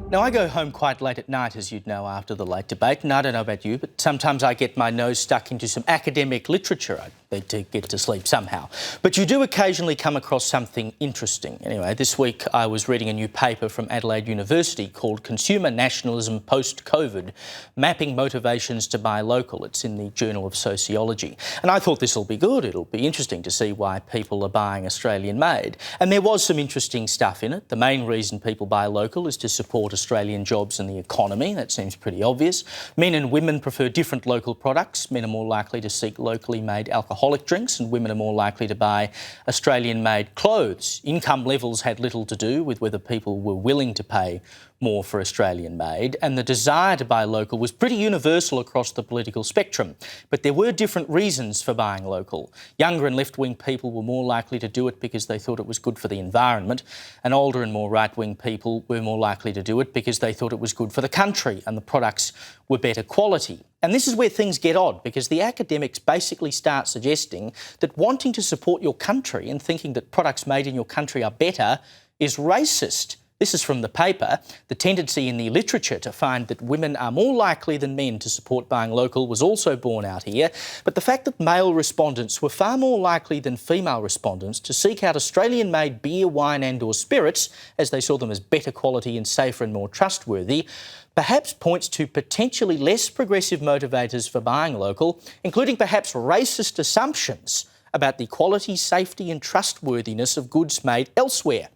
Now, I go home quite late at night, as you'd know, after the late debate, and I don't know about you, but sometimes I get my nose stuck into some academic literature. I need to get to sleep somehow. But you do occasionally come across something interesting. Anyway, this week I was reading a new paper from Adelaide University called Consumer Nationalism Post-COVID, Mapping Motivations to Buy Local. It's in the Journal of Sociology. And I thought this will be good. It'll be interesting to see why people are buying Australian-made. And there was some interesting stuff in it. The main reason people buy local is to support Australian jobs and the economy. That seems pretty obvious. Men and women prefer different local products. Men are more likely to seek locally made alcoholic drinks, and women are more likely to buy Australian-made clothes. Income levels had little to do with whether people were willing to pay more for Australian-made, and the desire to buy local was pretty universal across the political spectrum. But there were different reasons for buying local. Younger and left-wing people were more likely to do it because they thought it was good for the environment, and older and more right-wing people were more likely to do it because they thought it was good for the country and the products were better quality. And this is where things get odd, because the academics basically start suggesting that wanting to support your country and thinking that products made in your country are better is racist. This is from the paper. The tendency in the literature to find that women are more likely than men to support buying local was also borne out here, but the fact that male respondents were far more likely than female respondents to seek out Australian-made beer, wine and/or spirits, as they saw them as better quality and safer and more trustworthy, perhaps points to potentially less progressive motivators for buying local, including perhaps racist assumptions about the quality, safety and trustworthiness of goods made elsewhere.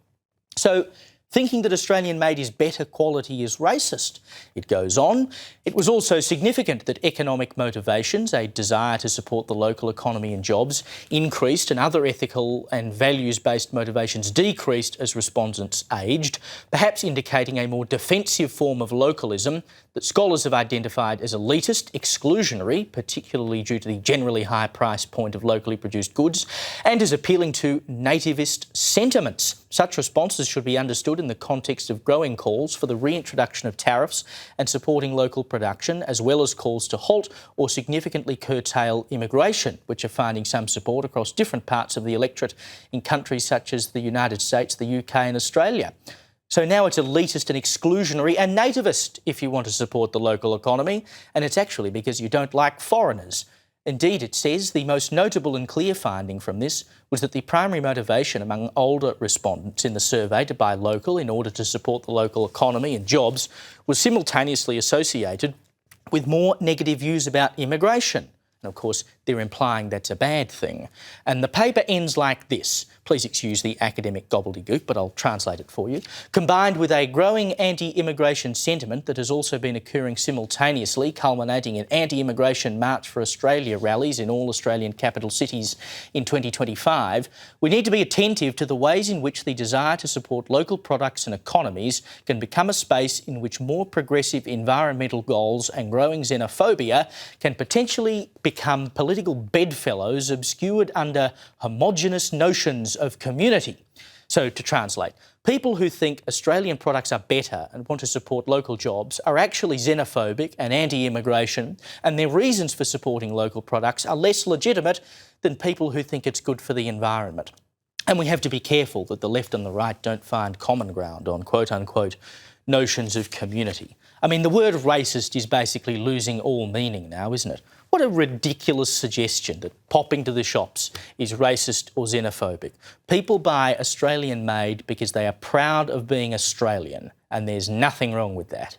So, thinking that Australian-made is better quality is racist. It goes on. It was also significant that economic motivations, a desire to support the local economy and jobs, increased and other ethical and values-based motivations decreased as respondents aged, perhaps indicating a more defensive form of localism that scholars have identified as elitist, exclusionary, particularly due to the generally high price point of locally produced goods, and as appealing to nativist sentiments. Such responses should be understood in the context of growing calls for the reintroduction of tariffs and supporting local production, as well as calls to halt or significantly curtail immigration, which are finding some support across different parts of the electorate in countries such as the United States, the UK and Australia. So now it's elitist and exclusionary and nativist if you want to support the local economy, and it's actually because you don't like foreigners. Indeed, it says the most notable and clear finding from this was that the primary motivation among older respondents in the survey to buy local in order to support the local economy and jobs was simultaneously associated with more negative views about immigration. And of course, they're implying that's a bad thing. And the paper ends like this. Please excuse the academic gobbledygook, but I'll translate it for you. Combined with a growing anti-immigration sentiment that has also been occurring simultaneously, culminating in anti-immigration March for Australia rallies in all Australian capital cities in 2025, we need to be attentive to the ways in which the desire to support local products and economies can become a space in which more progressive environmental goals and growing xenophobia can potentially become political bedfellows obscured under homogenous notions of community. So, to translate, people who think Australian products are better and want to support local jobs are actually xenophobic and anti-immigration, and their reasons for supporting local products are less legitimate than people who think it's good for the environment. And we have to be careful that the left and the right don't find common ground on quote-unquote notions of community. I mean, the word racist is basically losing all meaning now, isn't it? What a ridiculous suggestion that popping to the shops is racist or xenophobic. People buy Australian-made because they are proud of being Australian, and there's nothing wrong with that.